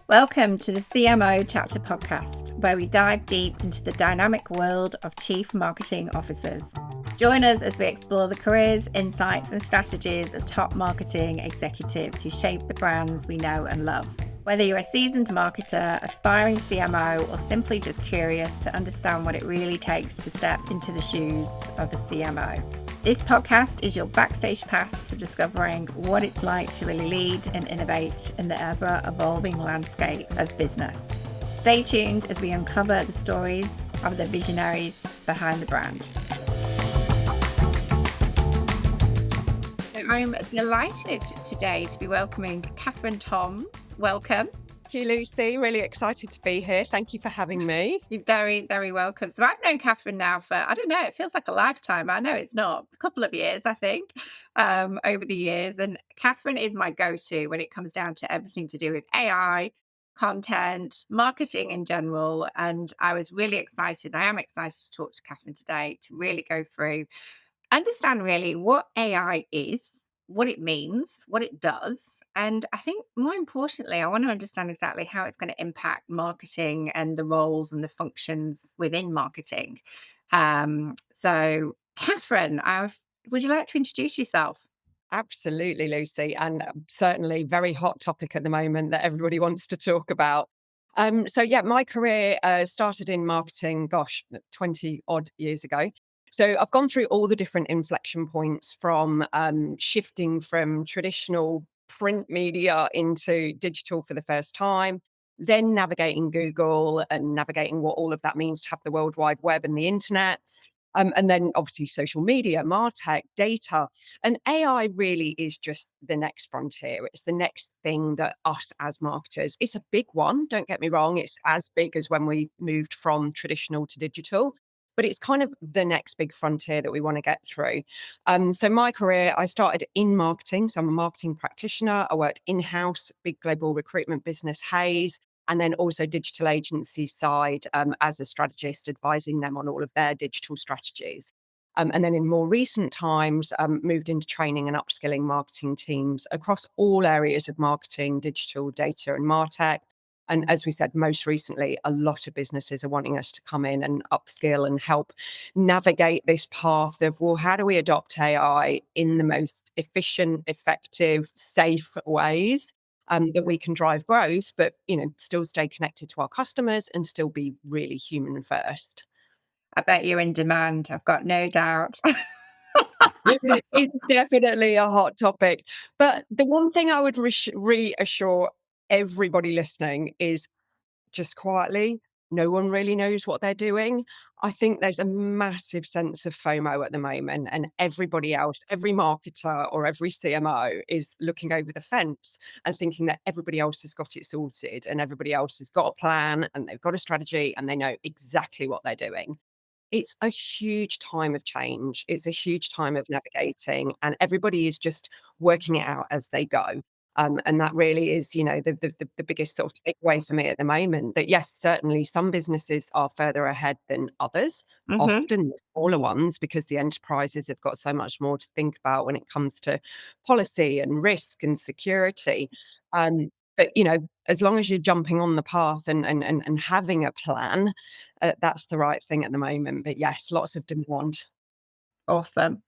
Welcome to the CMO Chapter podcast, where we dive deep into the dynamic world of Chief Marketing Officers. Join us as we explore the careers, insights, and strategies of top marketing executives who shape the brands we know and love. Whether you're a seasoned marketer, aspiring CMO, or simply just curious to understand what it really takes to step into the shoes of a CMO. This podcast is your backstage pass to discovering what it's like to really lead and innovate in the ever-evolving landscape of business. Stay tuned as we uncover the stories of the visionaries behind the brand. I'm delighted today to be welcoming Catherine Toms. Welcome. Thank you, Lucy. Really excited to be here. Thank you for having me. You're very, very welcome. So I've known Catherine now for, I don't know, it feels like a lifetime. I know it's not. A couple of years, I think, over the years. And Catherine is my go-to when it comes down to everything to do with AI, content, marketing in general. And I was really excited. I am excited to talk to Catherine today to really go through, understand really what AI is, what it means, what it does. And I think more importantly, I want to understand exactly how it's going to impact marketing and the roles and the functions within marketing. So, Catherine, would you like to introduce yourself? Absolutely, Lucy. And certainly very hot topic at the moment that everybody wants to talk about. My career started in marketing, 20 odd years ago. So I've gone through all the different inflection points from shifting from traditional print media into digital for the first time, then navigating Google and navigating what all of that means to have the World Wide Web and the internet. And then obviously social media, MarTech, data. And AI really is just the next frontier. It's the next thing that us as marketers, it's a big one, don't get me wrong. It's as big as when we moved from traditional to digital, but it's kind of the next big frontier that we want to get through. So my career, I started in marketing. So I'm a marketing practitioner. I worked in-house, big global recruitment business, Hayes, and then also digital agency side as a strategist, advising them on all of their digital strategies. And then in more recent times, moved into training and upskilling marketing teams across all areas of marketing, digital, data, and MarTech. And as we said, most recently, a lot of businesses are wanting us to come in and upskill and help navigate this path of, well, how do we adopt AI in the most efficient, effective, safe ways? That we can drive growth, but still stay connected to our customers and still be really human first. I bet you're in demand. I've got no doubt. It's definitely a hot topic. But the one thing I would reassure everybody listening is just quietly, no one really knows what they're doing. I think there's a massive sense of FOMO at the moment, and everybody else, every marketer or every CMO is looking over the fence and thinking that everybody else has got it sorted and everybody else has got a plan and they've got a strategy and they know exactly what they're doing. It's a huge time of change. It's a huge time of navigating, and everybody is just working it out as they go. And that really is, the biggest sort of takeaway for me at the moment. That yes, certainly some businesses are further ahead than others, Hmm. often the smaller ones, because the enterprises have got so much more to think about when it comes to policy and risk and security. But as long as you're jumping on the path and having a plan, that's the right thing at the moment. But yes, lots of demand. Awesome.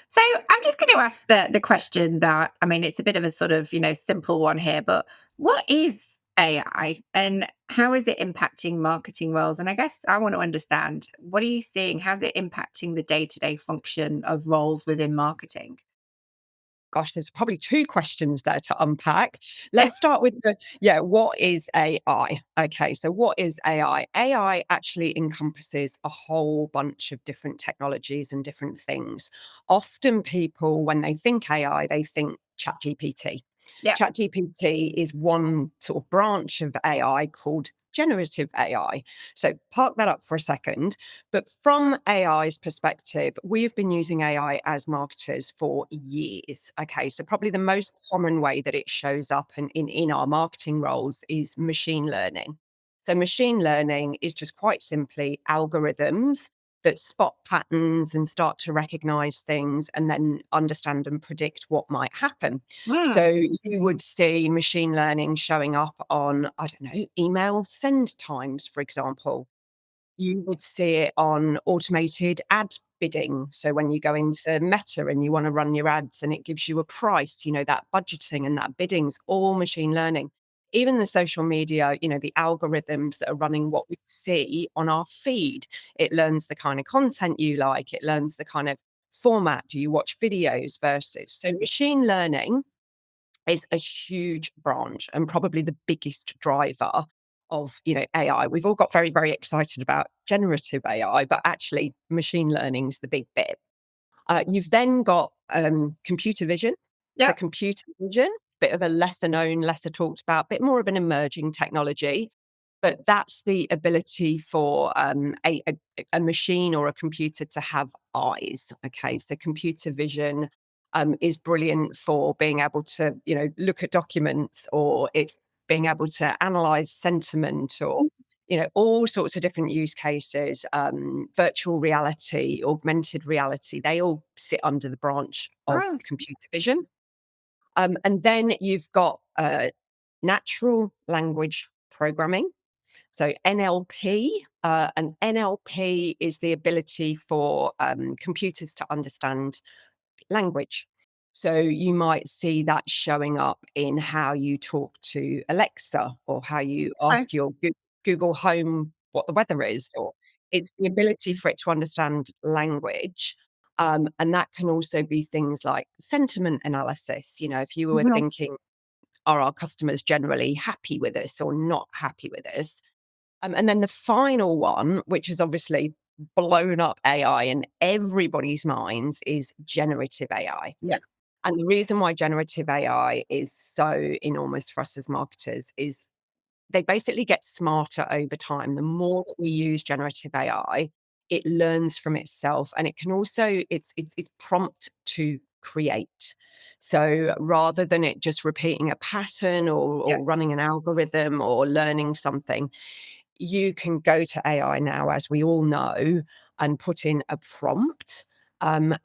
So I'm just going to ask the question that, I mean, it's a bit of a sort of, simple one here, but what is AI and how is it impacting marketing roles? And I guess I want to understand, what are you seeing? How's it impacting the day-to-day function of roles within marketing? Gosh, there's probably two questions there to unpack. Let's start with what is AI? Okay, so what is AI? AI actually encompasses a whole bunch of different technologies and different things. Often people, when they think AI, they think ChatGPT. Yeah. ChatGPT is one sort of branch of AI called generative AI. So park that up for a second. But from AI's perspective, we have been using AI as marketers for years. Okay, so probably the most common way that it shows up in our marketing roles is machine learning. So machine learning is just quite simply algorithms that spot patterns and start to recognize things and then understand and predict what might happen. So Mm. you would see machine learning showing up on, I don't know, email send times, for example. You would see it on automated ad bidding. So when you go into Meta and you want to run your ads and it gives you a price, that budgeting and that bidding's all machine learning. Even the social media, the algorithms that are running what we see on our feed, it learns the kind of content you like, it learns the kind of format. Do you watch videos versus? So machine learning is a huge branch and probably the biggest driver of AI. We've all got very, very excited about generative AI, but actually machine learning is the big bit. You've then got computer vision. So Yep. computer vision, bit of a lesser known, lesser talked about, bit more of an emerging technology. But that's the ability for a machine or a computer to have eyes. Okay, so computer vision is brilliant for being able to, look at documents, or it's being able to analyze sentiment, or all sorts of different use cases. Virtual reality, augmented reality, they all sit under the branch of Mm. computer vision. And then you've got natural language programming, so NLP. And NLP is the ability for computers to understand language. So you might see that showing up in how you talk to Alexa, or how you Okay. ask your Google Home what the weather is, or it's the ability for it to understand language. And that can also be things like sentiment analysis. If you were Mhm. thinking, are our customers generally happy with us or not happy with us? And then the final one, which has obviously blown up AI in everybody's minds, is generative AI. Yeah. And the reason why generative AI is so enormous for us as marketers is they basically get smarter over time. The more that we use generative AI, it learns from itself, and it can also it's prompt to create. So rather than it just repeating a pattern, Yeah. or running an algorithm or learning something, you can go to AI now, as we all know, and put in a prompt. And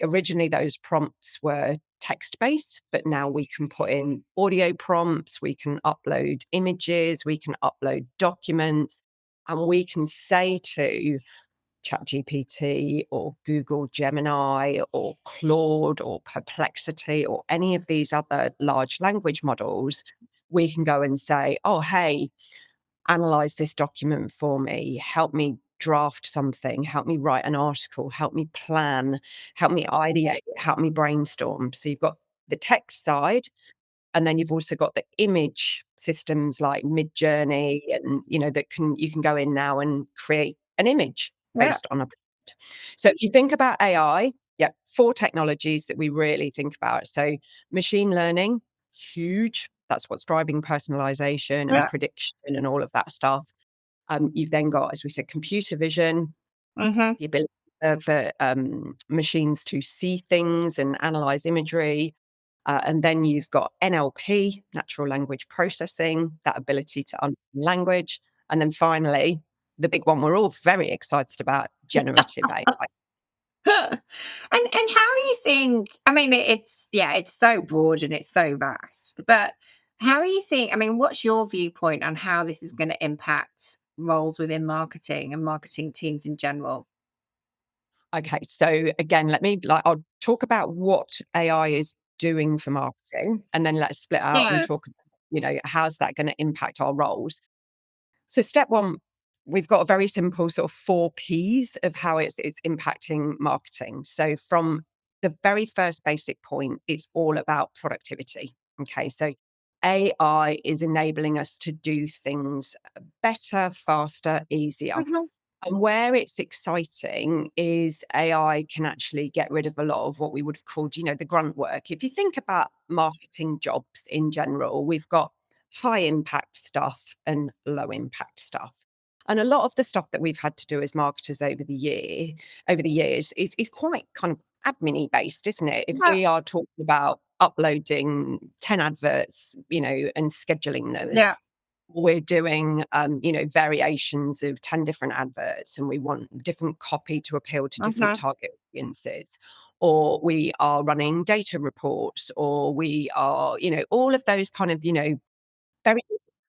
originally, those prompts were text based, but now we can put in audio prompts, we can upload images, we can upload documents, and we can say to ChatGPT or Google Gemini or Claude or Perplexity or any of these other large language models, we can go and say, oh, hey, analyze this document for me, help me draft something, help me write an article, help me plan, help me ideate, help me brainstorm. So you've got the text side, and then you've also got the image systems like Midjourney, and that you can go in now and create an image Yeah. based on a prompt. So if you think about AI, yeah, four technologies that we really think about. So machine learning, huge. That's what's driving personalization and Yeah. prediction and all of that stuff. You've then got, as we said, computer vision, Mhm. the ability for machines to see things and analyze imagery. And then you've got NLP, natural language processing, that ability to understand language. And then finally, the big one we're all very excited about, generative AI. And how are you seeing, I mean, it's yeah, it's so broad and it's so vast, but how are you seeing, I mean, what's your viewpoint on how this is gonna impact roles within marketing and marketing teams in general? Okay, so again, I'll talk about what AI is doing for marketing, and then let's split out and Yeah. talk, how's that going to impact our roles. So step one, we've got a very simple sort of four Ps of how it's impacting marketing. So from the very first basic point, it's all about productivity. Okay, so AI is enabling us to do things better, faster, easier. Mhm. And where it's exciting is AI can actually get rid of a lot of what we would have called, the grunt work. If you think about marketing jobs in general, we've got high impact stuff and low impact stuff. And a lot of the stuff that we've had to do as marketers over the years is quite kind of admin based, isn't it? If Yeah. we are talking about uploading 10 adverts, and scheduling them, Yeah. we're doing, variations of 10 different adverts and we want different copy to appeal to different Mhm. target audiences, or we are running data reports, or we are, all of those kind of, very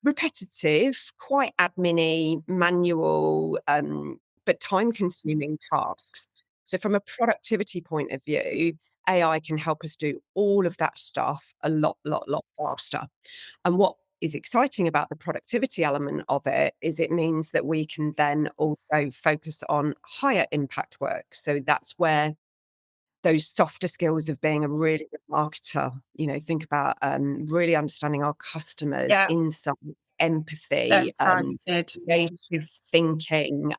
repetitive, quite admin manual, but time consuming tasks. So, from a productivity point of view, AI can help us do all of that stuff a lot faster. And what is exciting about the productivity element of it is it means that we can then also focus on higher impact work. So, that's where those softer skills of being a really good marketer, think about really understanding our customers, Yeah, insight, so empathy, targeted. creative thinking,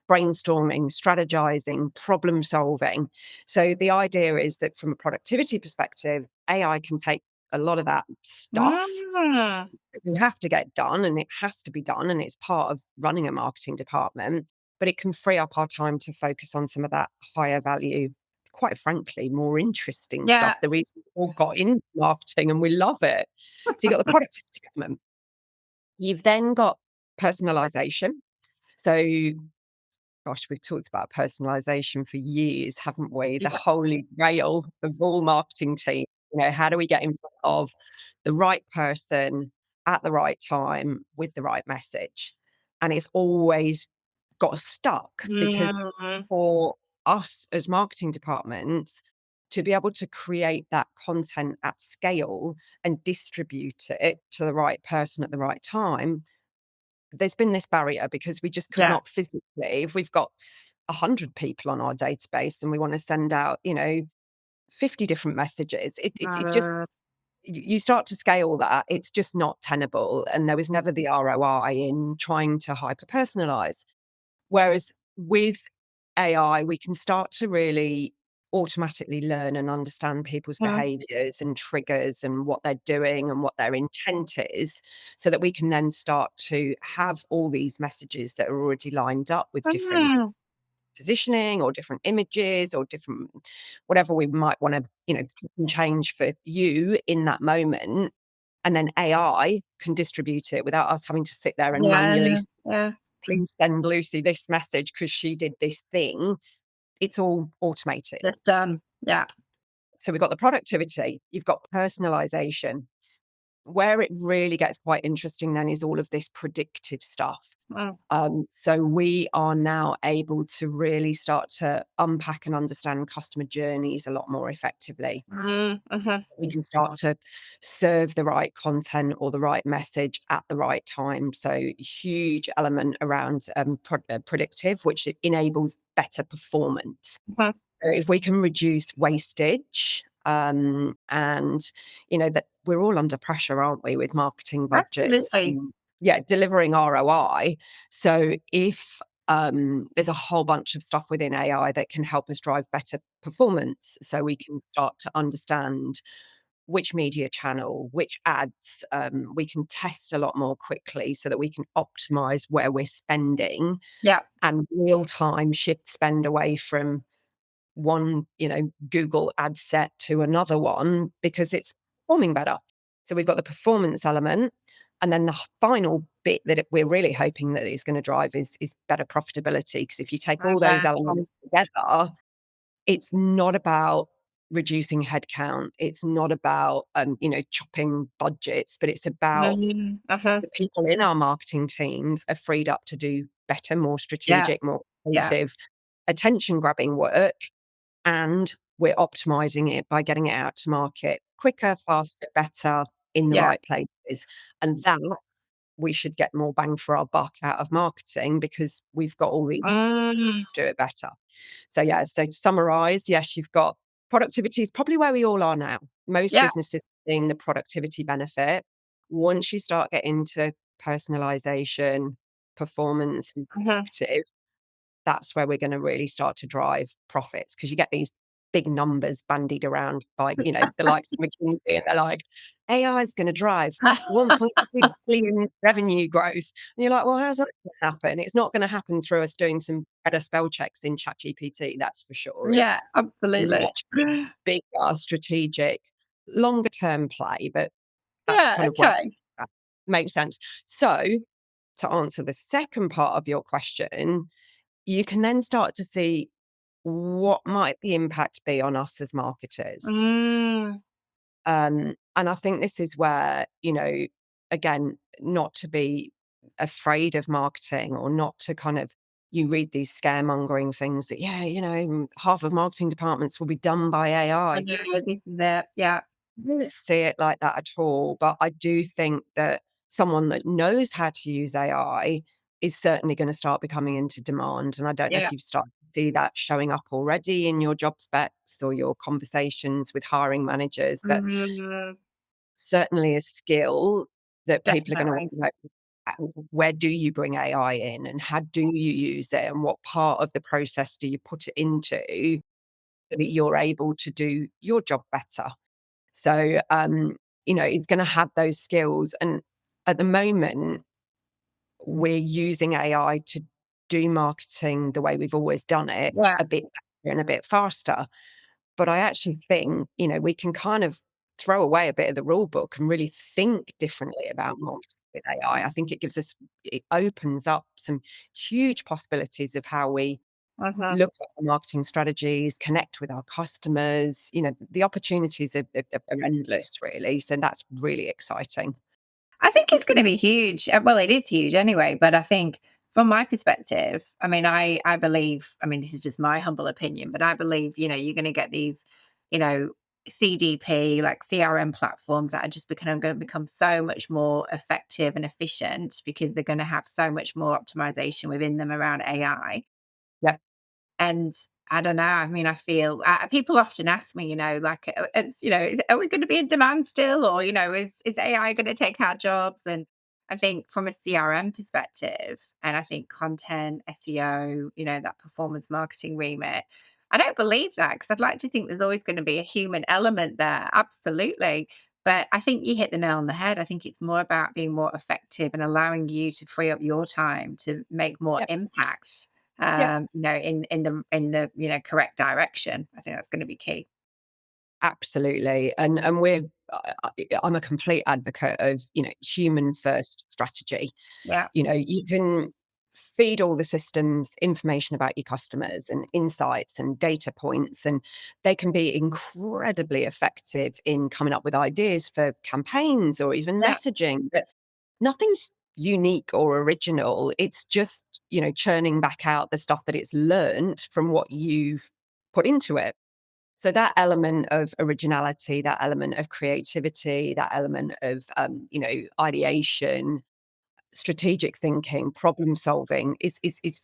brainstorming, strategizing, problem solving. So the idea is that from a productivity perspective, AI can take a lot of that stuff Mm. that we have to get done, and it has to be done, and it's part of running a marketing department, but it can free up our time to focus on some of that higher value, quite frankly, more interesting stuff, Yeah. the reason we all got into marketing and we love it. So you've got the productivity element. You've then got personalization. So gosh, we've talked about personalization for years, haven't we? The Yeah. holy grail of all marketing teams. How do we get in front of the right person at the right time with the right message? And it's always got stuck because Mhm. for us as marketing departments to be able to create that content at scale and distribute it to the right person at the right time, there's been this barrier because we just could Yeah. not physically, if we've got 100 people on our database and we want to send out, 50 different messages, it just, Uh, you start to scale that, it's just not tenable. And there was never the ROI in trying to hyper personalize. Whereas with AI, we can start to really automatically learn and understand people's mm, behaviors and triggers and what they're doing and what their intent is, so that we can then start to have all these messages that are already lined up with different mm. positioning or different images or different whatever we might want to, change for you in that moment. And then AI can distribute it without us having to sit there and manually, Yeah, yeah, please send Lucy this message because she did this thing. It's all automated. just done. Yeah. So we've got the productivity, you've got personalization. Where it really gets quite interesting then is all of this predictive stuff. Mm, So we are now able to really start to unpack and understand customer journeys a lot more effectively. mhm. We can start to serve the right content or the right message at the right time. So huge element around predictive, which enables better performance. Mhm. So if we can reduce wastage, and that we're all under pressure, aren't we, with marketing budgets? Absolutely. Yeah, delivering ROI. So if there's a whole bunch of stuff within AI that can help us drive better performance, so we can start to understand which media channel, which ads, we can test a lot more quickly so that we can optimize where we're spending Yeah. and real time shift spend away from one, Google ad set to another one because it's performing better. So we've got the performance element. And then the final bit that we're really hoping that it's going to drive is better profitability. Because if you take all those Yeah. elements together, it's not about reducing headcount. It's not about, chopping budgets, but it's about Mhm. Uh-huh. the people in our marketing teams are freed up to do better, more Yeah. strategic, more Yeah. creative, attention grabbing work. And we're optimizing it by getting it out to market quicker, faster, better, in the Yeah. right places. And that we should get more bang for our buck out of marketing because we've got all these Mm. to do it better. So yeah, so to summarize, yes, you've got productivity is probably where we all are now. Most Yeah. businesses seeing the productivity benefit. Once you start getting into personalization, performance, and Mhm. predictive, that's where we're gonna really start to drive profits because you get these big numbers bandied around by, the likes of McKinsey, and they're like, "AI is gonna drive 1.2 billion revenue growth." And you're like, "Well, how's that gonna happen?" It's not gonna happen through us doing some better spell checks in ChatGPT, that's for sure. It's Yeah, absolutely. much bigger, strategic, longer term play, but that's Yeah, kind of where okay. makes sense. So to answer the second part of your question, you can then start to see what might the impact be on us as marketers. Mm, And I think this is where, again, not to be afraid of marketing or not to kind of, you read these scaremongering things that, yeah, half of marketing departments will be done by I AI. know this is it. Yeah. Don't see it like that at all. But I do think that someone that knows how to use AI is certainly going to start becoming into demand. And I don't know Yeah. if you've started to see that showing up already in your job specs or your conversations with hiring managers, but Mhm. certainly a skill that people are going to want Definitely. to know. Where do you bring AI in and how do you use it and what part of the process do you put it into so that you're able to do your job better? So, it's going to have those skills. And at the moment, we're using AI to do marketing the way we've always done it, Yeah. a bit better and a bit faster. But I actually think, we can kind of throw away a bit of the rule book and really think differently about marketing with AI. I think it opens up some huge possibilities of how we Uh-huh. look at our marketing strategies, connect with our customers. The opportunities are endless, really. So that's really exciting. I think it's gonna be huge. Well, it is huge anyway, but I think from my perspective, I mean, I believe, I mean, this is just my humble opinion, but I believe, you're gonna get these, you know, CDP, like CRM platforms that are just gonna become so much more effective and efficient because they're gonna have so much more optimization within them around AI. Yeah, And I don't know, I mean, I feel people often ask me, like, are we gonna be in demand still? Or, is AI gonna take our jobs? And I think from a CRM perspective, and I think content, SEO, that performance marketing remit, I don't believe that because I'd like to think there's always gonna be a human element there, absolutely. But I think you hit the nail on the head. I think it's more about being more effective and allowing you to free up your time to make more yeah, impact yeah. in the correct direction. I think that's going to be key. Absolutely. And I'm a complete advocate of, human first strategy. Yeah, You can feed all the systems information about your customers and insights and data points, and they can be incredibly effective in coming up with ideas for campaigns or even yeah, messaging. But nothing's unique or original. It's just, churning back out the stuff that it's learned from what you've put into it. So that element of originality, that element of creativity, that element of ideation, strategic thinking, problem solving is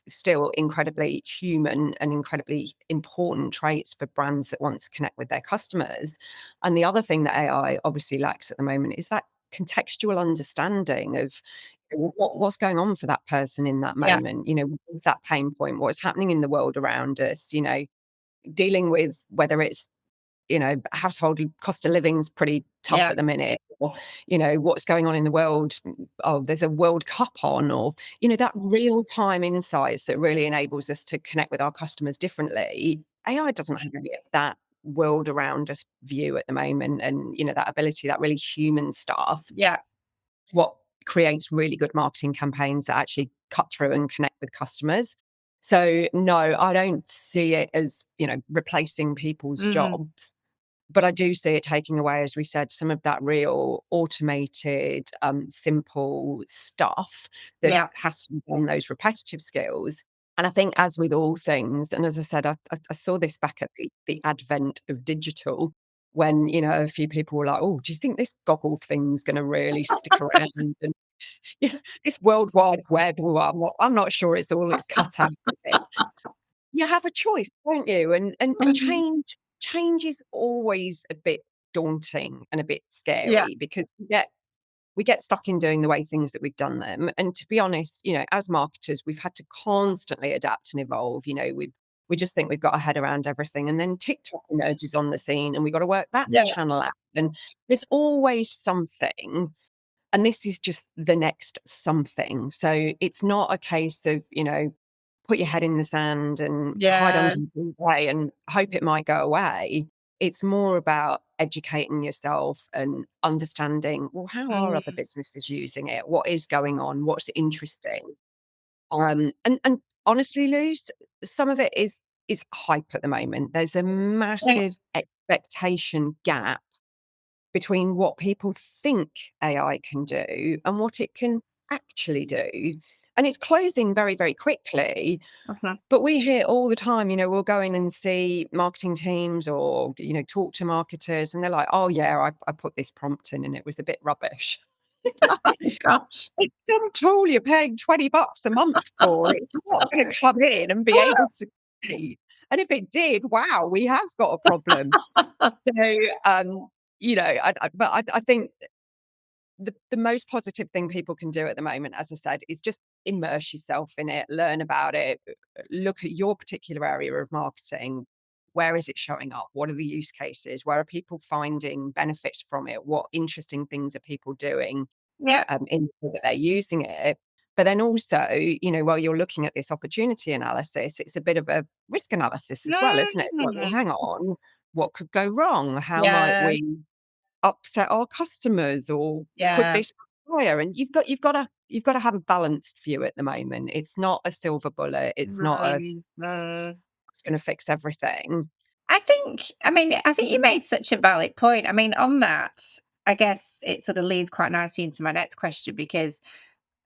still incredibly human and incredibly important traits for brands that want to connect with their customers. And the other thing that AI obviously lacks at the moment is that contextual understanding of what's going on for that person in that yeah, moment. What's that pain point? What's happening in the world around us? Dealing with whether it's household cost of living's pretty tough yeah, at the minute, or, what's going on in the world. Oh, there's a World Cup on, or, that real time insights that really enables us to connect with our customers differently. AI doesn't have any of that world around us view at the moment. And, that ability, that really human stuff, yeah. what creates really good marketing campaigns that actually cut through and connect with customers. So no, I don't see it as, replacing people's Mhm. jobs, but I do see it taking away, as we said, some of that real automated, simple stuff that Yeah, has to be done, those repetitive skills. And I think, as with all things, and as I said, I saw this back at the advent of digital, when a few people were like, "Oh, do you think this goggle thing's going to really stick around?" And this World Wide Web, well, I'm not sure it's all it's cut out to be. You have a choice, don't you? And Mhm. change is always a bit daunting and a bit Yeah, scary because we get stuck in doing the way things that we've done them. And to be honest, as marketers, we've had to constantly adapt and evolve. We just think we've got our head around everything. And then TikTok emerges on the scene and we've got to work that yeah, channel out. And there's always something. And this is just the next something. So it's not a case of, put your head in the sand and hide yeah, under your duvet and hope it might go away. It's more about educating yourself and understanding, well, how are other Mm, businesses using it? What is going on? What's interesting? And honestly, Luce, some of it is hype at the moment. There's a yeah, massive expectation gap between what people think AI can do and what it can actually do. And it's closing very, very quickly. mhm. But we hear all the time, we'll go in and see marketing teams or, talk to marketers, and they're like, oh, yeah, I put this prompt in and it was a bit rubbish. Oh gosh. It's some tool you're paying $20 a month for. It's not going to come in and be able to compete. And if it did, wow, we have got a problem. So, I think the most positive thing people can do at the moment, as I said, is just immerse yourself in it, learn about it, look at your particular area of marketing. Where is it showing up? What are the use cases? Where are people finding benefits from it? What interesting things are people doing Yeah. in the way that they're using it? But then also, while you're looking at this opportunity analysis, it's a bit of a risk analysis as well, isn't it? It's like, well, Mm. hang on, what could go wrong? How might Yeah, we upset our customers or could yeah, this fire? And you've got to have a balanced view at the moment. It's not a silver bullet. It's not a mm, mm. it's going to fix everything. I think you made such a valid point. I mean, on that, I guess it sort of leads quite nicely into my next question because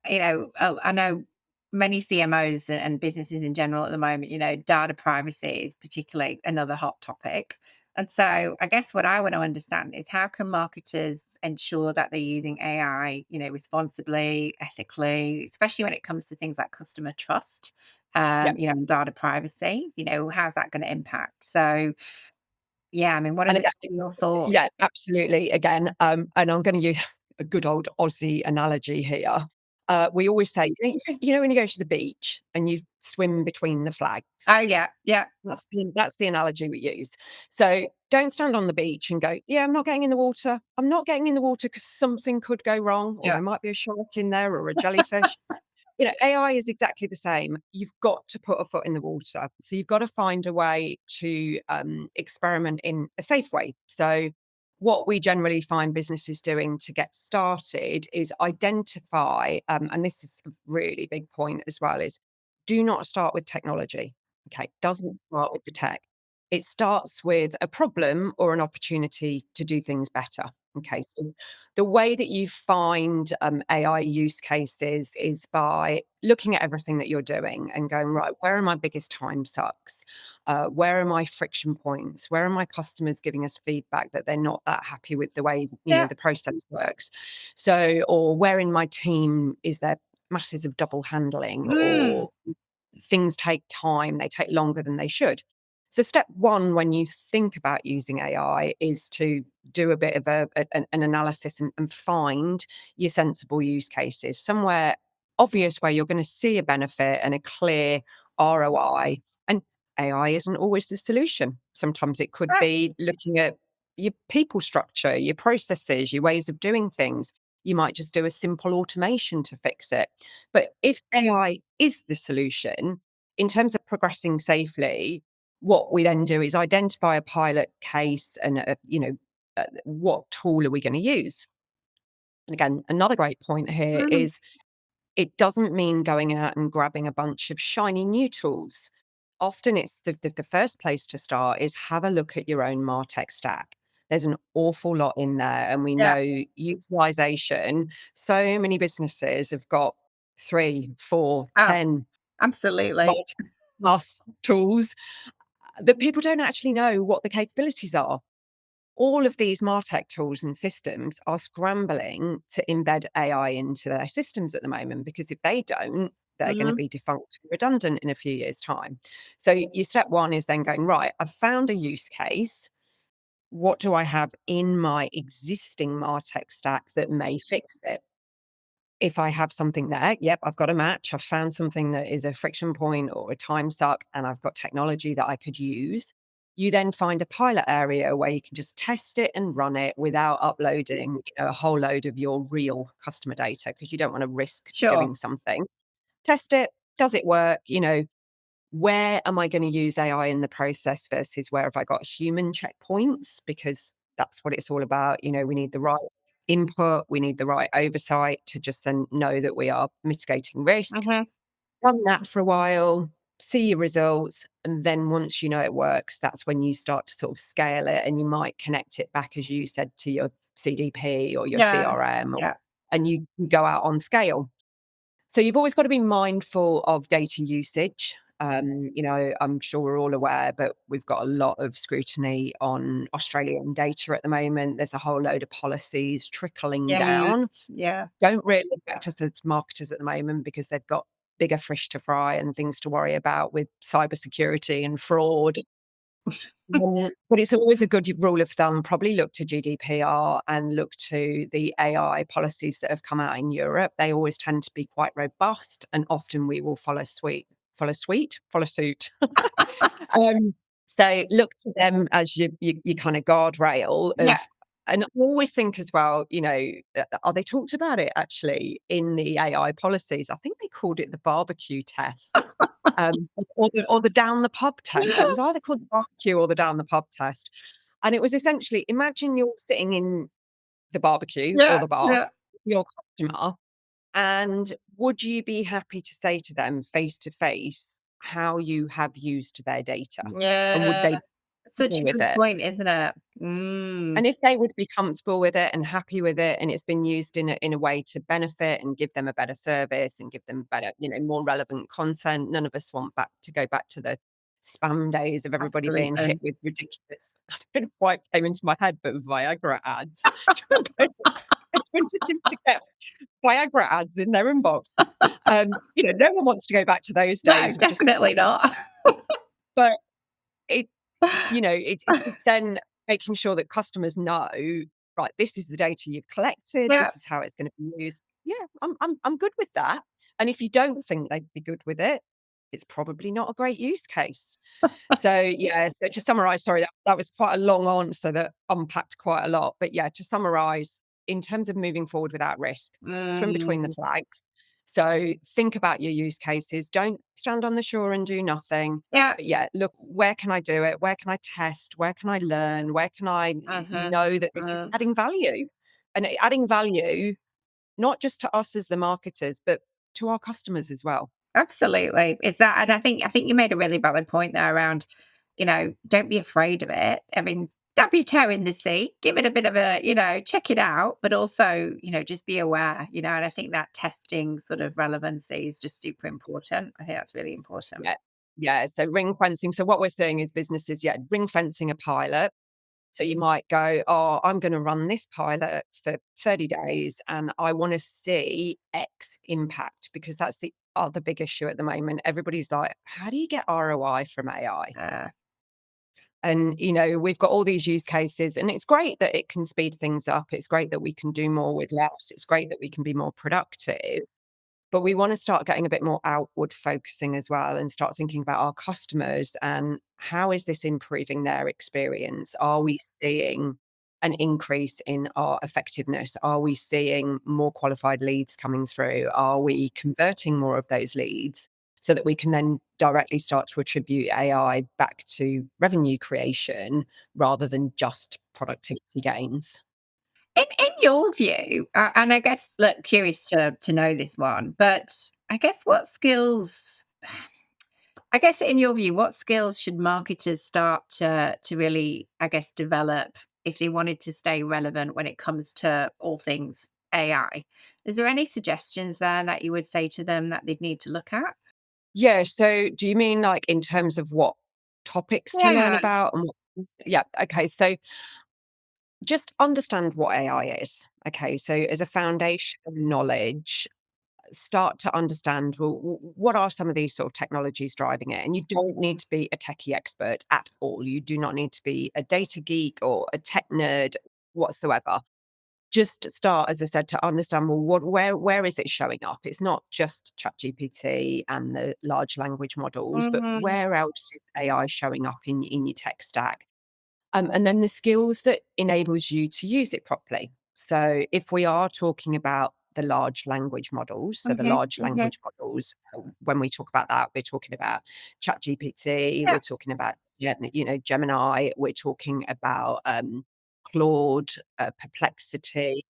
I know many CMOs and businesses in general at the moment, data privacy is particularly another hot topic. And so I guess what I want to understand is how can marketers ensure that they're using AI, responsibly, ethically, especially when it comes to things like customer trust, Yeah. and data privacy, how's that going to impact? So yeah, I mean, And what are your yeah, thoughts? absolutely. Again, and I'm going to use a good old Aussie analogy here. We always say, when you go to the beach and you swim between the Oh flags. yeah, yeah, That's the analogy we use. So don't stand on the beach and go, "Yeah, I'm not getting in the water. I'm not getting in the water because something could go wrong, or yeah, there might be a shark in there or a jellyfish." AI is exactly the same. You've got to put a foot in the water. So you've got to find a way to experiment in a safe way. So what we generally find businesses doing to get started is identify, and this is a really big point as well, is do not start with technology. Okay, it doesn't start with the tech. It starts with a problem or an opportunity to do things better. Okay, so the way that you find AI use cases is by looking at everything that you're doing and going, right, where are my biggest time sucks? Where are my friction points? Where are my customers giving us feedback that they're not that happy with the way, yeah. the process works? So, or where in my team is there masses of double handling, Mm, or things take time, they take longer than they should. So, step one, when you think about using AI, is to do a bit of an analysis and find your sensible use cases, somewhere obvious where you're going to see a benefit and a clear ROI. And AI isn't always the solution. Sometimes it could right, be looking at your people structure, your processes, your ways of doing things. You might just do a simple automation to fix it. But if AI is the solution, in terms of progressing safely, what we then do is identify a pilot case and, what tool are we going to use? And again, another great point here mm, is it doesn't mean going out and grabbing a bunch of shiny new tools. Often it's the first place to start is have a look at your own MarTech stack. There's an awful lot in there. And we yeah. know utilization, so many businesses have got 3, 4, Oh, 10 absolutely. MarTech plus tools that people don't actually know what the capabilities are. All of these MarTech tools and systems are scrambling to embed AI into their systems at the moment, because if they don't, they're going to Mhm. be defunct and redundant in a few years' time. So, your step one is then going, right, I've found a use case. What do I have in my existing MarTech stack that may fix it? If I have something there, yep, I've got a match. I've found something that is a friction point or a time suck, and I've got technology that I could use. You then find a pilot area where you can just test it and run it without uploading, a whole load of your real customer data, because you don't want to risk Sure. doing something. Test it. Does it work? Where am I going to use AI in the process versus where have I got human checkpoints? Because that's what it's all about. We need the right input, we need the right oversight to just then know that we are mitigating risk. Mhm. Run that for a while, see your results, and then once you know it works, that's when you start to sort of scale it, and you might connect it back, as you said, to your CDP or your Yeah. CRM, Yeah. and you go out on scale. So you've always got to be mindful of data usage. I'm sure we're all aware, but we've got a lot of scrutiny on Australian data at the moment. There's a whole load of policies trickling Yeah. down. Yeah. Don't really affect us as marketers at the moment because they've got bigger fish to fry and things to worry about with cybersecurity and fraud. But it's always a good rule of thumb, probably look to GDPR and look to the AI policies that have come out in Europe. They always tend to be quite robust, and often we will follow suit. Um, so look to them as your kind of guardrail Yeah. of, and I always think as well, are they talked about it actually in the AI policies? I think they called it the barbecue test, or the down the pub test. It was either called the barbecue or the down the pub test, and it was essentially, imagine you're sitting in the barbecue or Yeah. the bar, Yeah. your customer, and would you be happy to say to them face to face how you have used their data? And would Yeah. they be Such comfortable a with good it? point, isn't it? Mm. And if they would be comfortable with it and happy with it, and it's been used in a way to benefit and give them a better service and give them better, more relevant content, none of us want to go back to the spam days of everybody being hit Absolutely. with ridiculous, I don't know why it came into my head, but Viagra ads. Everyone just seems to get Viagra ads in their inbox. No one wants to go back to those No, days of just definitely not. but it it's then making sure that customers know, right, this is the data you've collected, Yeah. this is how it's gonna be used. Yeah, I'm good with that. And if you don't think they'd be good with it, it's probably not a great use case. So, yeah, so to summarize, sorry, that was quite a long answer that unpacked quite a lot. But yeah, to summarize, in terms of moving forward without risk, swim between the Mm. flags. So think about your use cases. Don't stand on the shore and do nothing. Yeah. But yeah, look, where can I do it? Where can I test? Where can I learn? Where can I Mhm. know that this is Mm. adding value? And adding value, not just to us as the marketers, but to our customers as well. Absolutely. It's that, and I think you made a really valid point there around, don't be afraid of it. I mean, dab your toe in the sea, give it a bit of a, check it out, but also, just be aware, and I think that testing sort of relevancy is just super important. I think that's really important. Yeah. Yeah. So ring fencing. So what we're seeing is businesses, yeah, ring fencing a pilot. So you might go, oh, I'm going to run this pilot for 30 days and I want to see X impact, because that's the other big issue at the moment. Everybody's like, how do you get ROI from AI? Uh, And, we've got all these use cases, and it's great that it can speed things up. It's great that we can do more with less. It's great that we can be more productive. But we want to start getting a bit more outward focusing as well and start thinking about our customers and how is this improving their experience? Are we seeing an increase in our effectiveness? Are we seeing more qualified leads coming through? Are we converting more of those leads so that we can then directly start to attribute AI back to revenue creation rather than just productivity gains? in your view, and I guess, look, curious to know this one, but I guess what skills I guess in your view, what skills should marketers start to really, I guess, develop if they wanted to stay relevant when it comes to all things AI? Is there any suggestions there that you would say to them that they'd need to look at? Yeah. So do you mean like in terms of what topics to learn Yeah. about and yeah, okay. So just understand what AI is. Okay. So as a foundation of knowledge, start to understand, well, what are some of these sort of technologies driving it? And you don't need to be a techie expert at all. You do not need to be a data geek or a tech nerd whatsoever. Just start, as I said, to understand, well, where is it showing up? It's not just ChatGPT and the large language models, but Mhm. where else is AI showing up in your tech stack? And then the skills that enables you to use it properly. So if we are talking about the large language models. So the Okay. large Okay. language models, when we talk about that, we're talking about ChatGPT, Yeah. we're talking about, Gemini, we're talking about Claude, Perplexity.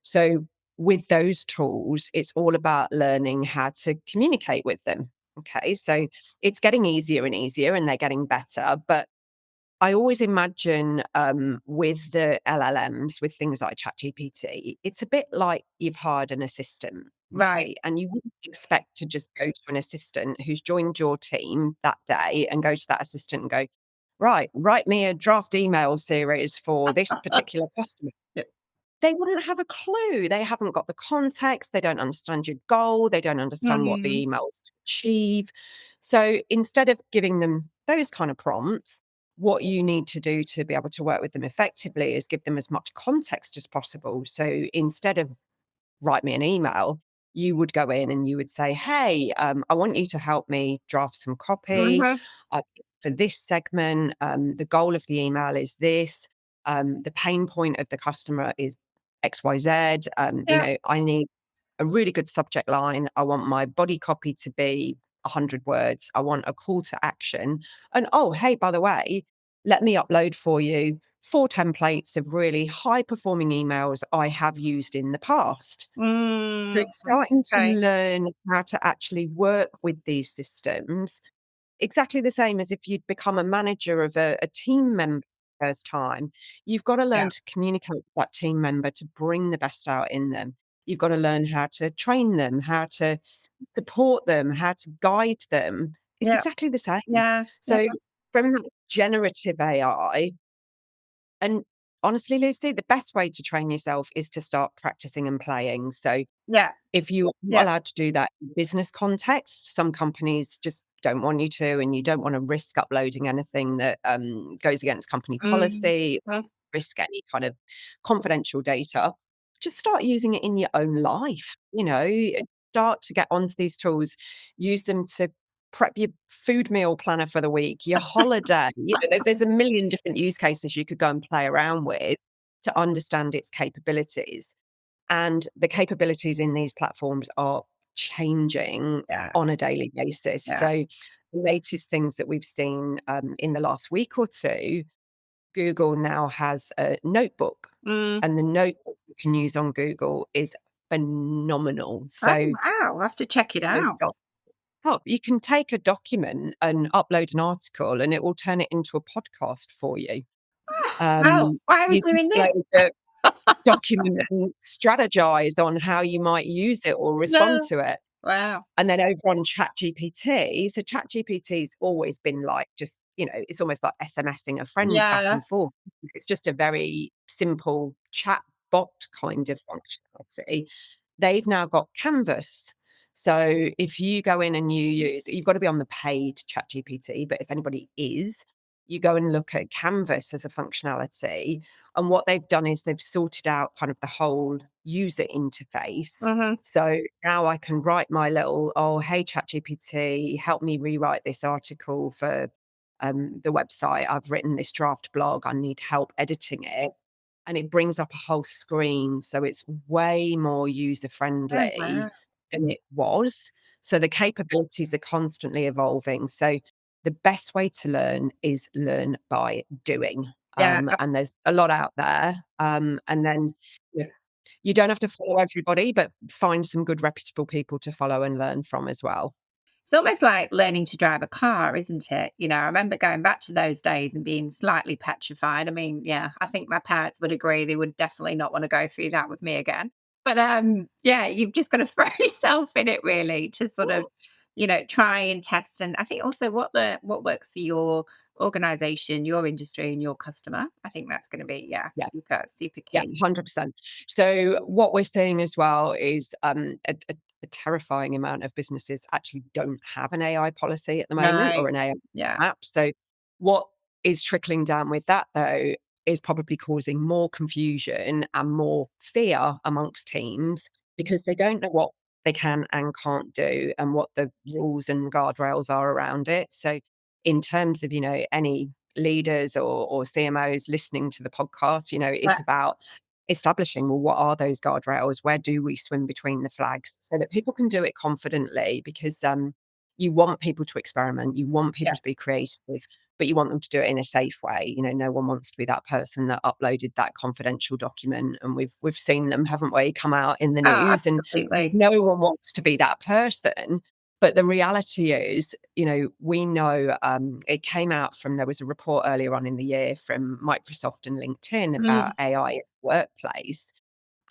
So with those tools, it's all about learning how to communicate with them. Okay, so it's getting easier and easier, and they're getting better. But I always imagine with the LLMs, with things like ChatGPT, it's a bit like you've hired an assistant. Right. Okay. And you wouldn't expect to just go to an assistant who's joined your team that day and go to that assistant and go, right, write me a draft email series for this particular customer. Yeah. They wouldn't have a clue. They haven't got the context. They don't understand your goal. They don't understand what the Mm. email is to achieve. So instead of giving them those kind of prompts, what you need to do to be able to work with them effectively is give them as much context as possible. So instead of write me an email, you would go in and you would say, hey, I want you to help me draft some copy Mhm. uh, for this segment. The goal of the email is this. The pain point of the customer is XYZ. Yeah. I need a really good subject line. I want my body copy to be 100 words. I want a call to action. And oh, hey, by the way, let me upload for you 4 templates of really high performing emails I have used in the past. So Mm. it's starting to Okay. learn how to actually work with these systems exactly the same as if you'd become a manager of a team member for the first time. You've got to Yeah. learn to communicate with that team member to bring the best out in them. You've got to learn how to train them, how to support them, how to guide them. It's Yeah. exactly the same. Yeah. Yeah. So from that generative AI, and honestly, Lucy, the best way to train yourself is to start practicing and playing. So Yeah. if you are not Yeah. allowed to do that in business context, some companies just don't want you to, and you don't want to risk uploading anything that goes against company Mm. policy, Mhm. risk any kind of confidential data. Just start using it in your own life. Start to get onto these tools, use them to prep your food meal planner for the week, your holiday. There's a million different use cases you could go and play around with to understand its capabilities. And the capabilities in these platforms are changing Yeah. on a daily basis. Yeah. So, the latest things that we've seen in the last week or two, Google now has a notebook, Mm. and the notebook you can use on Google is phenomenal. Oh, So, wow. I'll have to check it the out. doc- you can take a document and upload an article, and it will turn it into a podcast for you. Wow. Why are we You can doing this? upload a document and strategize on how you might use it or respond No. to it. Wow. And then over on ChatGPT, so ChatGPT's always been like just, it's almost like SMSing a friend back Yeah. and forth. It's just a very simple chat bot kind of functionality. They've now got Canvas. So if you go in and you've got to be on the paid ChatGPT, but if anybody is, you go and look at Canvas as a functionality. And what they've done is they've sorted out kind of the whole user interface. Mhm. So now I can write my little, oh, hey, ChatGPT, help me rewrite this article for the website. I've written this draft blog. I need help editing it. And it brings up a whole screen. So it's way more user Oh, friendly wow. than it was. So the capabilities are constantly evolving. So the best way to learn is learn by doing. Yeah. And there's a lot out there. And then yeah, you don't have to follow everybody, but find some good reputable people to follow and learn from as well. It's almost like learning to drive a car, isn't it? I remember going back to those days and being slightly petrified. I mean, yeah, I think my parents would agree. They would definitely not want to go through that with me again. But yeah, you've just got to throw yourself in it really to sort of, try and test. And I think also what works for your organization, your industry, and your customer. I think that's going to be Yeah. super, super Yeah, key. 100%. So what we're seeing as well is a terrifying amount of businesses actually don't have an AI policy at the moment Right. or an AI Yeah. app. So what is trickling down with that though is probably causing more confusion and more fear amongst teams because they don't know what they can and can't do and what the rules and guardrails are around it. So in terms of, any leaders or CMOs listening to the podcast, Yeah. it's about establishing, well, what are those guardrails? Where do we swim between the flags so that people can do it confidently? Because you want people to experiment, you want Yeah. people to be creative, but you want them to do it in a safe way. You know, no one wants to be that person that uploaded that confidential document, and we've seen them, haven't we, come out in the Oh, news, and absolutely. no one wants to be that person. But the reality is, you know, we know it came out from, there was a report earlier on in the year from Microsoft and LinkedIn about Mm, AI in the workplace.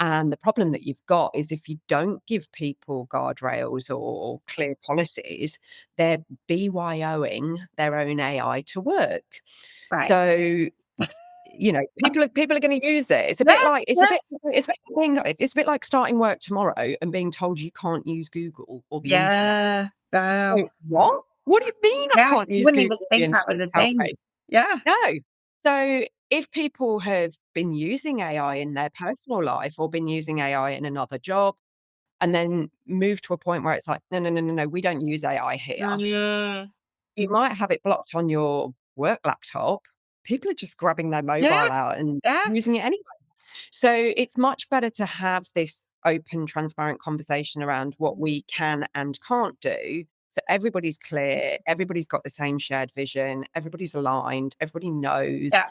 And the problem that you've got is if you don't give people guardrails or clear policies, they're BYOing their own AI to work. right. So, you know, people are going to use it. It's a Yeah, bit like yeah, it's a bit like starting work tomorrow and being told you can't use Google or the internet. yeah. Wow. So, what? What do you mean I Yeah, can't you use wouldn't Google even or the think that internet? was a Help thing. me. Yeah. No. So if people have been using AI in their personal life or been using AI in another job and then move to a point where it's like, no, no, no, no, no, we don't use AI here. Mm, You might have it blocked on your work laptop. People are just grabbing their yeah, mobile out and yeah, using it anyway. So it's much better to have this open, transparent conversation around what we can and can't do. So everybody's clear, everybody's got the same shared vision, everybody's aligned, everybody knows. yeah,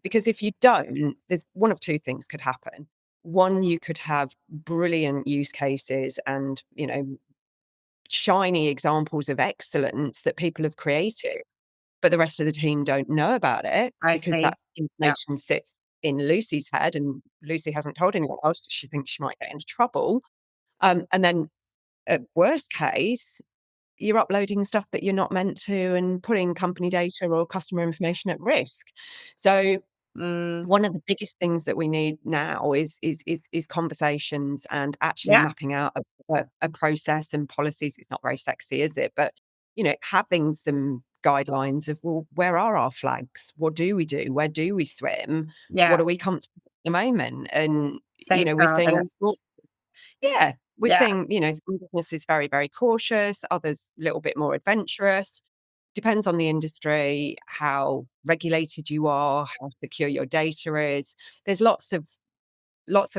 Because if you don't, there's one of two things could happen. One, you could have brilliant use cases and, you know, shiny examples of excellence that people have created, but the rest of the team don't know about it I because see. that Yeah. information sits in Lucy's head and Lucy hasn't told anyone else because she thinks she might get into trouble. And then at worst case, you're uploading stuff that you're not meant to and putting company data or customer information at risk. So Mm, one of the biggest things that we need now is conversations and actually yeah, mapping out a process and policies. It's not very sexy, is it? But you know, having some guidelines of, well, where are our flags? What do we do? Where do we swim? What yeah. are we comfortable with at the moment? And you know, we're Safeguard seeing it. all sorts. Yeah, we're Yeah, seeing, you know, some businesses very, very cautious, others a little bit more adventurous. Depends on the industry, how regulated you are, how secure your data is. There's lots of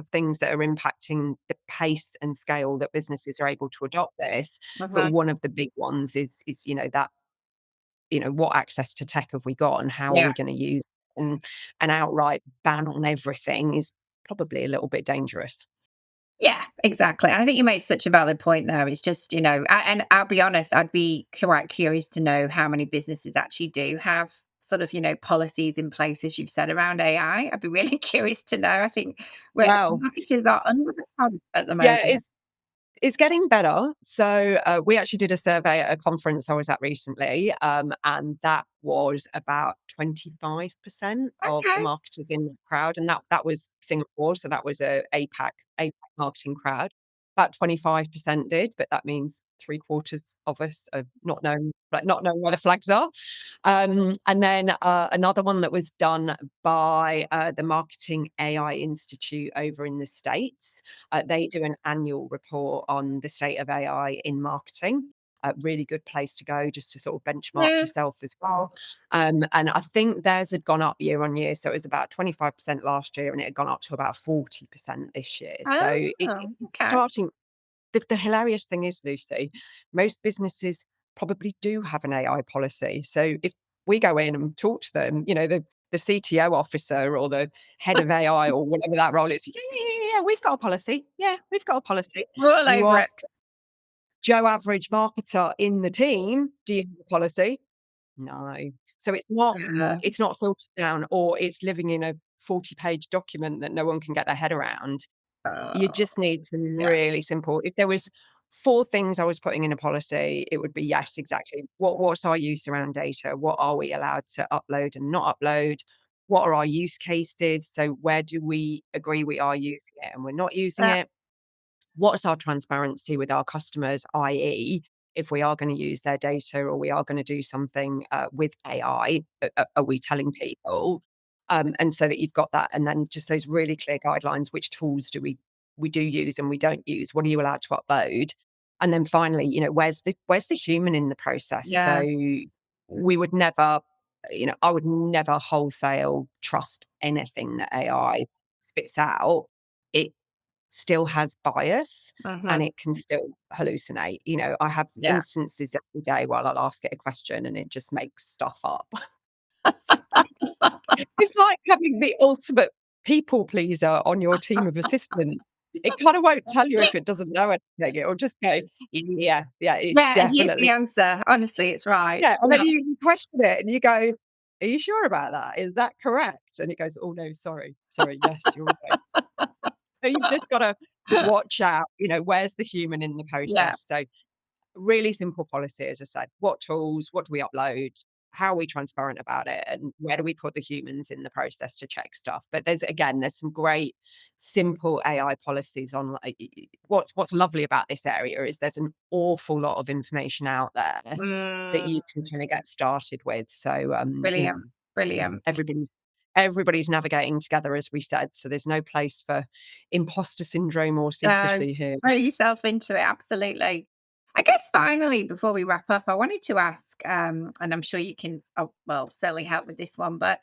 things that are impacting the pace and scale that businesses are able to adopt this. But mhm, one of the big ones is you know, that, you know, what access to tech have we got and how are yeah. we going to use it? And an outright ban on everything is probably a little bit dangerous. Yeah, exactly. And I think you made such a valid point there. It's just, and I'll be honest, I'd be quite curious to know how many businesses actually do have sort of, policies in place, as you've said, around AI. I'd be really curious to know. I think where Wow. marketers are under the pump at the Yeah, moment. it's getting better. So, we actually did a survey at a conference I was at recently, and that was about 25% of the Okay. marketers in the crowd, and that was Singapore, so that was a APAC marketing crowd. About 25% did, but that means three-quarters of us are not knowing where the flags are. And then, another one that was done by, the Marketing AI Institute over in the States. They do an annual report on the state of AI in marketing. A really good place to go just to sort of benchmark Yeah. yourself as well. And I think theirs had gone up year on year. So it was about 25% last year and it had gone up to about 40% this year. So Oh, it's okay. starting. The hilarious thing is, Lucy, most businesses probably do have an AI policy. So if we go in and talk to them, you know, the CTO officer or the head of AI or whatever that role is, yeah, yeah, yeah, yeah, we've got a policy. Yeah, we've got a policy. We're all You over it. ask Joe average marketer in the team, do you have a policy? No. So Yeah. it's not filtered down or it's living in a 40-page document that no one can get their head around. You Oh, just need some yeah. really simple, if there was 4 things I was putting in a policy, it would be, yes, exactly. What's our use around data? What are we allowed to upload and not upload? What are our use cases? So where do we agree we are using it and we're not using Yeah. it? What's our transparency with our customers, i.e., if we are going to use their data or we are going to do something with AI, are we telling people? And so that you've got that, and then just those really clear guidelines: which tools do we do use and we don't use? What are you allowed to upload? And then finally, you know, where's the human in the process? So Yeah. we would never, you know, I would never wholesale trust anything that AI spits out, it still has bias Mhm. and it can still hallucinate. I have Yeah. instances every day while I'll ask it a question and it just makes stuff up. It's like having the ultimate people pleaser on your team of assistants. It kind of won't tell you if it doesn't know anything. It'll just go, "Yeah, yeah, it's Yeah, and here's the definitely." answer. Honestly, it's right. Yeah, and then Yeah. you question it and you go, "Are you sure about that? Is that correct?" And it goes, "Oh, no, sorry. Sorry, yes, you're right." So you've just gotta watch out, where's the human in the Yeah. process? So really simple policy, as I said. What tools? What do we upload? How are we transparent about it? And where do we put the humans in the process to check stuff? But there's some great simple AI policies on what's lovely about this area is there's an awful lot of information out there that Mm, you can kind of get started with. So brilliant, brilliant. everybody's navigating together, as we said. So there's no place for imposter syndrome or So, secrecy here. throw yourself into it, absolutely. I guess finally, before we wrap up, I wanted to ask, and I'm sure you can, oh, well, certainly help with this one, but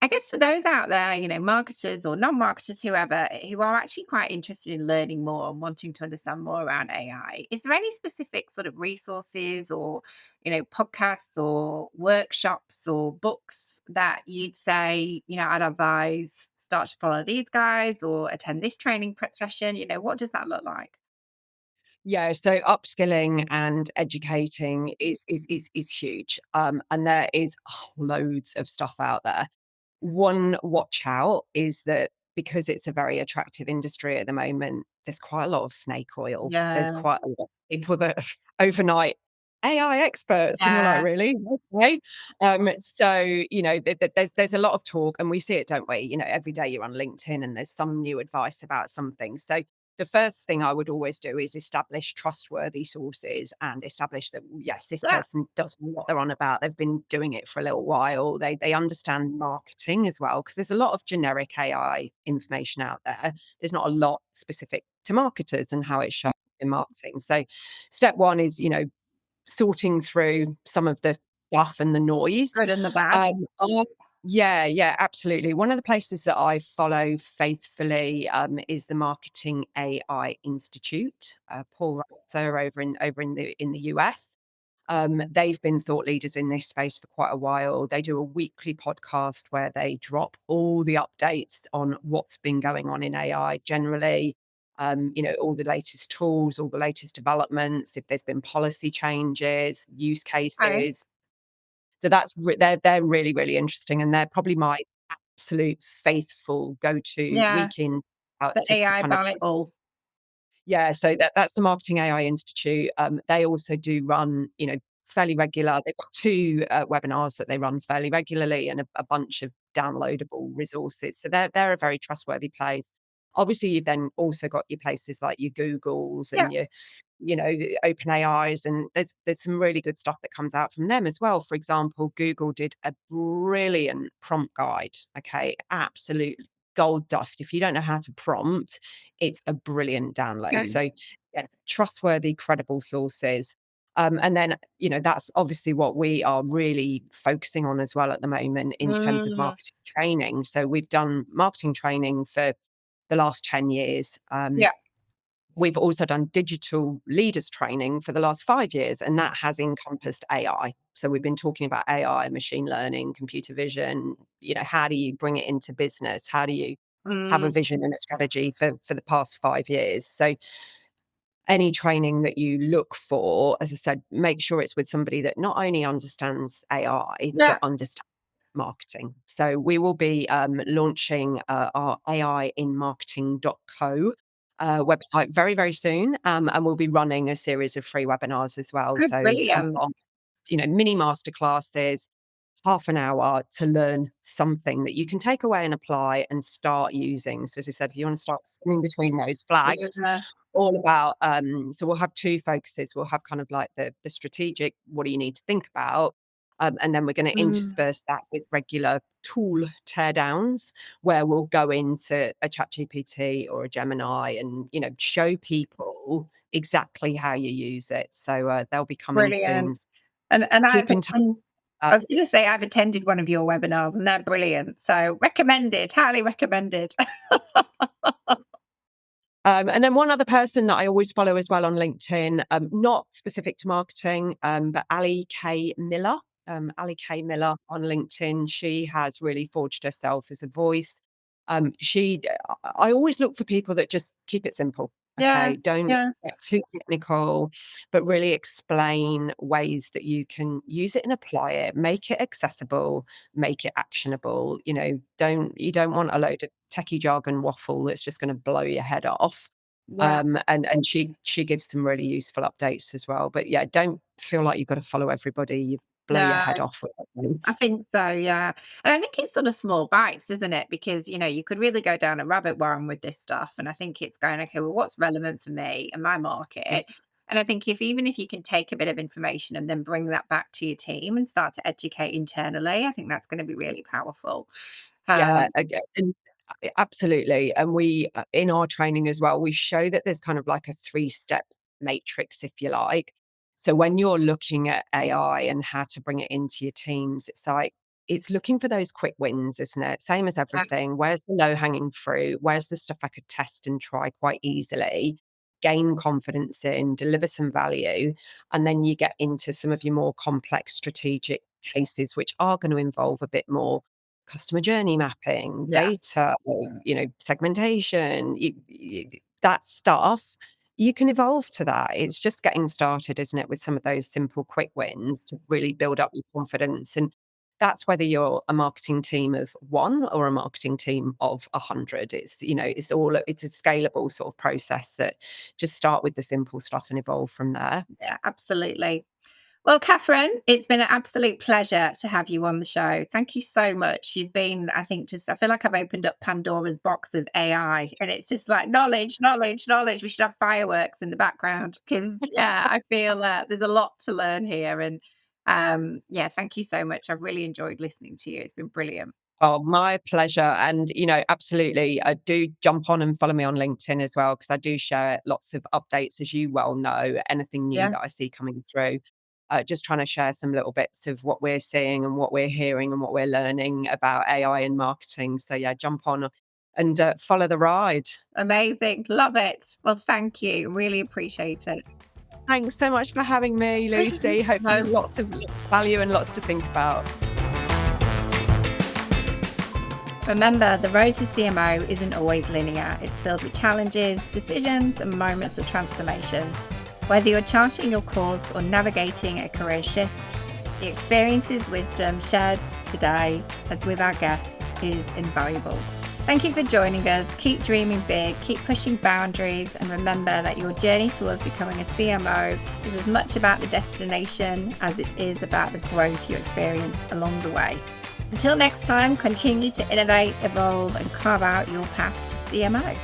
I guess for those out there, marketers or non-marketers, whoever, who are actually quite interested in learning more and wanting to understand more around AI, is there any specific sort of resources or, podcasts or workshops or books that you'd say, I'd advise start to follow these guys or attend this training session? What does that look like? Yeah, so upskilling and educating is huge, and there is loads of stuff out there. One watch out is that because it's a very attractive industry at the moment, there's quite a lot of snake oil. There's Yeah. quite a lot of people that are overnight AI experts, and you're like, Yeah. really? Okay. So there's a lot of talk, and we see it, don't we? Every day you're on LinkedIn, and there's some new advice about something. So the first thing I would always do is establish trustworthy sources and establish that, yes, this Yeah. person does know what they're on about. They've been doing it for a little while. They understand marketing as well, because there's a lot of generic AI information out there. There's not a lot specific to marketers and how it's shown in marketing. So step one is, sorting through some of the fluff and the noise. Good and the bad. I Yeah, yeah, absolutely. One of the places that I follow faithfully, is the Marketing AI Institute, Paul Ratzer over in the US. They've been thought leaders in this space for quite a while. They do a weekly podcast where they drop all the updates on what's been going on in AI generally, all the latest tools, all the latest developments, if there's been policy changes, use Okay. cases. So they're really, really interesting, and they're probably my absolute faithful go-to Yeah. week in, out The to AI kind of Bible. yeah, so that's the Marketing AI Institute. They also do run, fairly regular. They've got two webinars that they run fairly regularly, and a bunch of downloadable resources. So they're a very trustworthy place. Obviously, you've then also got your places like your Googles Yeah. and your, the open AIs, and there's some really good stuff that comes out from them as well. For example, Google did a brilliant prompt guide. Okay, absolute gold dust. If you don't know how to prompt, it's a brilliant download. Okay. So, yeah, trustworthy, credible sources. And then, that's obviously what we are really focusing on as well at the moment in terms of Mm. marketing training. So we've done marketing training for the last 10 years. Yeah. We've also done digital leaders training for the last 5 years, and that has encompassed AI. So we've been talking about AI, machine learning, computer vision. How do you bring it into business? How do you have a Mm. vision and a strategy for the past 5 years? So any training that you look for, as I said, make sure it's with somebody that not only understands AI, but Yeah. understands marketing. So we will be launching our AI in marketing.co website very, very soon. And we'll be running a series of free webinars as well. Oh, So kind brilliant. of on, mini masterclasses, half an hour to learn something that you can take away and apply and start using. So as I said, if you want to start swimming between those flags, Yeah. all about so we'll have two focuses. We'll have kind of like the strategic, what do you need to think about? And then we're going to Mm. intersperse that with regular tool teardowns where we'll go into a chat GPT or a Gemini and, show people exactly how you use it. So they'll be coming soon. Brilliant. And Keep in touch. I was going to say I've attended one of your webinars and they're brilliant. So recommended, highly recommended. And then one other person that I always follow as well on LinkedIn, not specific to marketing, but Ali K. Miller. Ali K. Miller on LinkedIn. She has really forged herself as a voice. I always look for people that just keep it simple. Yeah, Okay, don't yeah, get too technical, but really explain ways that you can use it and apply it, make it accessible, make it actionable. You don't want a load of techie jargon waffle that's just going to blow your head off. yeah. And she gives some really useful updates as well. But yeah, don't feel like you've got to follow everybody. You blow your No. head off with I things. think so, yeah. And I think it's sort of small bites, isn't it? Because, you could really go down a rabbit warren with this stuff. And I think it's going, okay, well, what's relevant for me and my market? Yes. And I think even if you can take a bit of information and then bring that back to your team and start to educate internally, I think that's going to be really powerful. Yeah, Um, and absolutely. And we, in our training as well, we show that there's kind of like a three-step matrix, if you like. So when you're looking at AI and how to bring it into your teams, it's like it's looking for those quick wins, isn't it? Same as yeah, everything. Where's the low-hanging fruit? Where's the stuff I could test and try quite easily? Gain confidence in, deliver some value, and then you get into some of your more complex strategic cases, which are going to involve a bit more customer journey mapping, yeah, data, segmentation, that stuff, you can evolve to that. It's just getting started, isn't it, with some of those simple quick wins to really build up your confidence. And that's whether you're a marketing team of one or a marketing team of 100. It's a scalable sort of process that just start with the simple stuff and evolve from there. yeah, absolutely. Well, Catherine, it's been an absolute pleasure to have you on the show. Thank you so much. You've been, I think, I feel like I've opened up Pandora's box of AI and it's just like knowledge, knowledge, knowledge. We should have fireworks in the background because, yeah, I feel there's a lot to learn here. And yeah, thank you so much. I've really enjoyed listening to you. It's been brilliant. Oh, my pleasure. And, absolutely, do jump on and follow me on LinkedIn as well, because I do share lots of updates, as you well know, anything new Yeah, that I see coming through. Just trying to share some little bits of what we're seeing and what we're hearing and what we're learning about AI and marketing. So, yeah, jump on and follow the ride. amazing. Love it. Well, thank you. Really appreciate it. Thanks so much for having me, Lucy. Hopefully, No lots of value and lots to think about. Remember, the road to CMO isn't always linear. It's filled with challenges, decisions, and moments of transformation. Whether you're charting your course or navigating a career shift, the experiences, wisdom shared today, as with our guests, is invaluable. Thank you for joining us. Keep dreaming big, keep pushing boundaries, and remember that your journey towards becoming a CMO is as much about the destination as it is about the growth you experience along the way. Until next time, continue to innovate, evolve, and carve out your path to CMO.